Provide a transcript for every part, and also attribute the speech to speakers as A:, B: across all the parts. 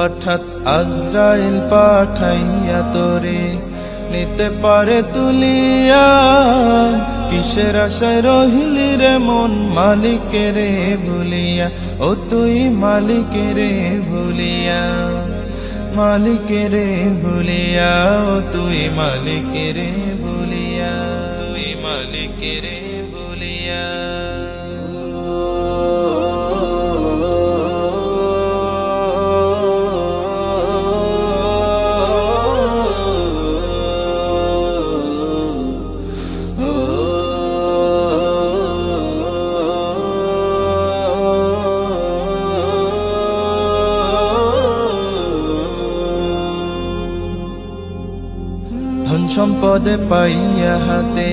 A: হঠাৎ আজরাইল পাঠাইয়া তোরে নিতে পারে তুলিয়া, কিসের আশায় রহিলি রে মন মালিকের ভুলিয়া, ও তুই মালিকের ভুলিয়া, মালিকের ভুলিয়া, ও তুই মালিকের ভুলিয়া, তুই মালিকের ভুলিয়া। ধন সম্পদে পাইয়া হাতে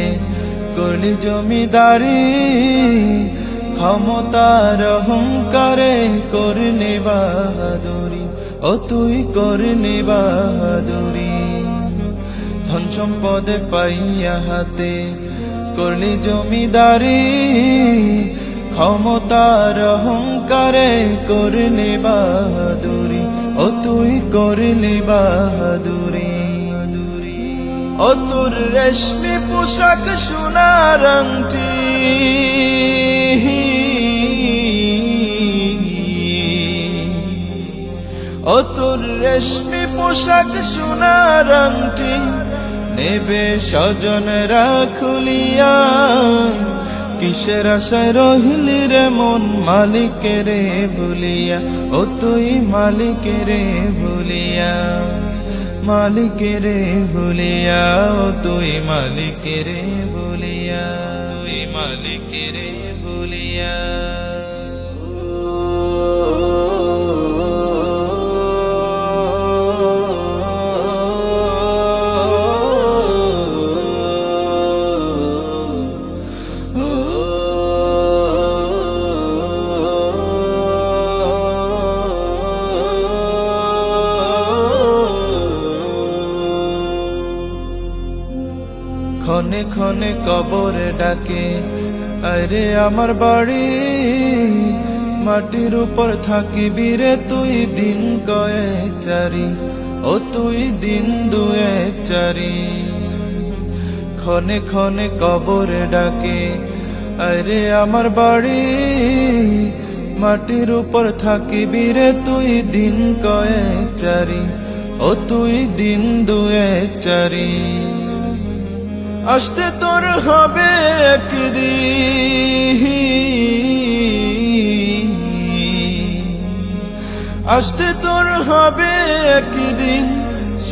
A: করলি জমিদারি, ক্ষমতার অহংকারে করলি বাহাদুরি, ও তুই করলি বাহাদুরি। ধন সম্পদে পাইয়া হাতে করলি জমিদারি, ক্ষমতার অহংকারে করলি বাহাদুরি, ও তুই করলি বাহাদুরি। ও তোর রেশমি পোশাক সোনার আংটি, ও তোর রেশমি পোশাক সোনার আংটি, নেবে স্বজনরা খুলিয়া, কিসের আশায় রহিলি রে মন মালিকের ভুলিয়া, ও তুই মালিকের ভুলিয়া, মালিকের ভুলিয়া, ও তুই মালিকের ভুলিয়া, তুই মালিকের ভুলিয়া। ক্ষণে ক্ষণে কবরে ডাকে আরে আমার বাড়ি, মাটির উপর থাকিবি রে তুই দিন কয়েক চারি, ও তুই দিন দুয়েক চারি। ক্ষণে ক্ষণে কবরে ডাকে আরে আমার বাড়ি, মাটির উপর থাকিবি রে তুই দিন কয়েক চারি, ও তুই দিন দুয়েক চারি। আসতে তোর হবে একদিন, আসতে তোর হবে একদিন,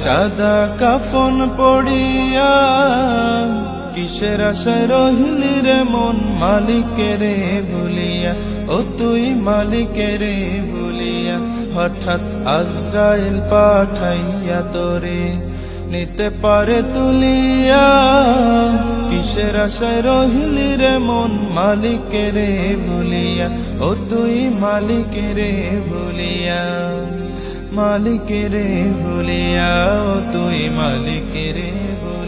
A: সাদা কাফন পড়িয়া, কিসের আশায় রহিলি রে মন মালিকের ভুলিয়া, ও তুই মালিকের ভুলিয়া। হঠাৎ আজরাইল পাঠাইয়া তোরে নিতে পারে তুলিয়া, কিসের আশায় রহিলি রে মন মালিকের ভুলিয়া, ও তুই মালিকের ভুলিয়া, মালিকের ভুলিয়া, ও তুই মালিকের ভুলিয়া।